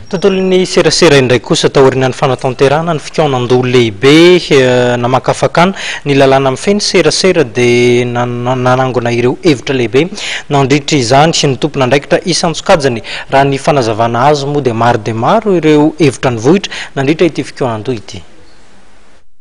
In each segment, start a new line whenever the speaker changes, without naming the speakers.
tontolon'ny serasera indray kosa taorina ny fanatanterahana ny fikaonandoha lehibe namakafakana ny lalàna amin'ny feny serasera dia nanangona ireo hevitra lehibe nandritra izany sy ny tompona ndraikitra isantsokajany raha ny fanazavana azy moa dia maro ireo hevitra ny vohitra nandritra ity fikaonandoha ity.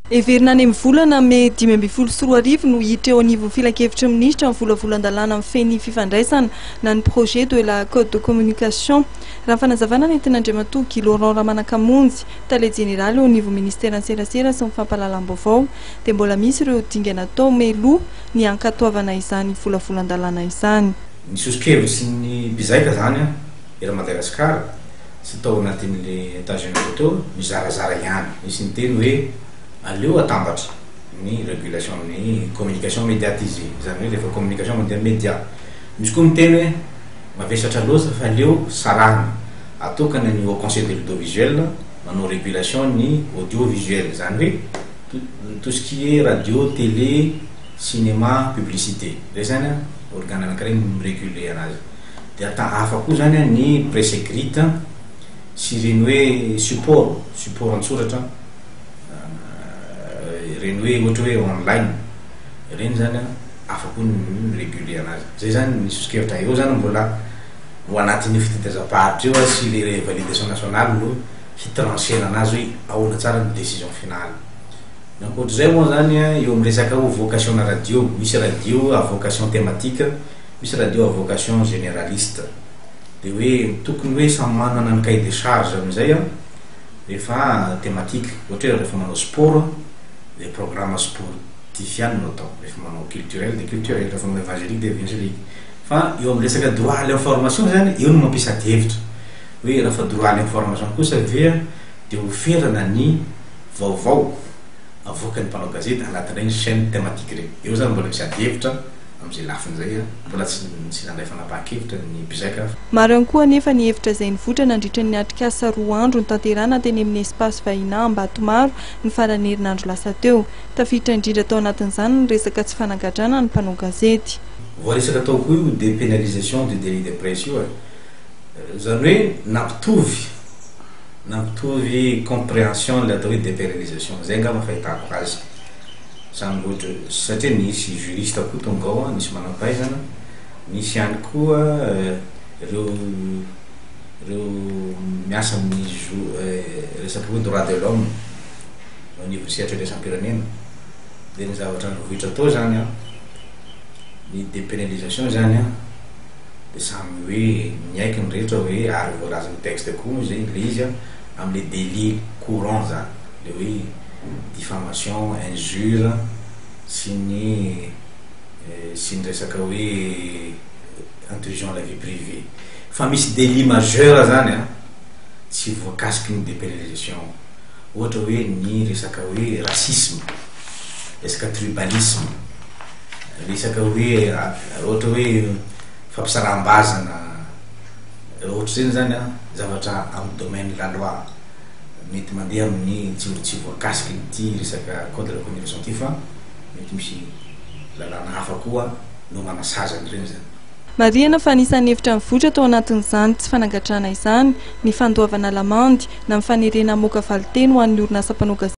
Everina any amin'ny volana me 2024 no hiditra eo anivon'ny filakevitra minisitra amin'ny volavolan-dalàna amin'ny feny fifandraisana na ny projet de la Code Communucation. Raha fanazavana nentina Andriamatoky Laurent Ramanakamonjy tale général eo anivon'ny ministère serasera sy ny fampahalalam-baovao dia mbola misy ireo dingana atao meloa ny ankatoavana izany volavolan-dalàna izany.
Ny sosokevitra sy ny bizaika zany era Madagasikara sy tao anatin'le état généraux teo mizarazara ihany misy ny teny hoe aleo atambatra ny régulation ny communication médiatisée zany hoe rehefa communication média misy koa miteny hoe mavesatra loatra fa aleo sarahana atokana ny au conseil de l'audiovisuel manao régulation ny audiovisuel zany hoe tout ce qui est radio télé cinéma publicité zay zany organe anankiray miréguler anazy dia hafa koa zany ny presse écrite sy reny hoe support antsoratra reny hoe ohatra hoe online reny zany afakoa ny réguler anazy zay zany ny sosokevitra eo zany mbola ho anatin'ny fitadiazam-paritra eo sy le validation nationale no hitranchena anazy hoe ahoana tsara ny décision finale. Ankoatr'izay moa zany eo amin'ny resaka vocation na radio misy radio à vocation thématique misy radio à vocation généraliste dia hoe tokony hoe samy manana ny cahier de charge amin'izay rehefa thématique ohatra hoe rehefa manao sport des programmes sportifiants atao rehefa manao culturel de culturel rehefa manao évangélique de évangélique fa eo amin'ny resaka droit à l'information zany eo no mampiasa hevitra hoe rehefa droit à l'information kosa vea dia oferana ny vaovao avoakan'ny mpanao gazety anatin'ireny chaîne thématique reny eo zany mbola misy hevitra amin'izay lafin'izay mbola tsy nandray fanapahan-kevitra ny mpizaika.
Maro ihany koa anefa ny hevitra izay nivoatra nandritra ny atrikasa 4 andro ny tanterana teny amin'ny espace vahina Ambatomaro ny farany herinandro lasa teo. Tafiditra indrindra tao anatin'izany ny resaka tsy fanagadrana ny mpanao gazety.
Voaresaka tao koa io dépénalisation du délit de presse io zany hoe nampitovy compréhension le atao hoe dépénalisation zay angamba fahitako azy samy ohatra satria nisy juriste koa tonga ao nisy manam-pahaizana nisy ihany koa ireo miasa amin'ny resaka hoe droit de l'homme au niveau sehatra iraisam-pirenena dia ny zavatra vohitra tao zany ny dépénalisation zany dia samy hoe miaiky ny rehetra hoe ary voalazan'ny texte koa zay le izy amin'ny délit courant zany le hoe diffamation injure sy ny resaka hoe intrusion à la vie privée fa misy délit majeur zany tsy voakasiky ny dépénalisation ohatra hoe ny resaka hoe racisme resaka tribalisme resaka hoe ohatra hoe fampisaram-bazana ohatra zany zany zavatra amin'ny domaine la loi mety mandeha amin'ny tsy voakasiky ity resaka code de la communication ity fa mety misy lalàna hafa koa no manasazany reny zany.
Marihana fa anisan'ny hevitra mivoatra tao anatin'izany tsy fanagadrana izany ny fandoavana lamandy na ny fanerena moka valiteny ho an'ny orinasa mpanao gazety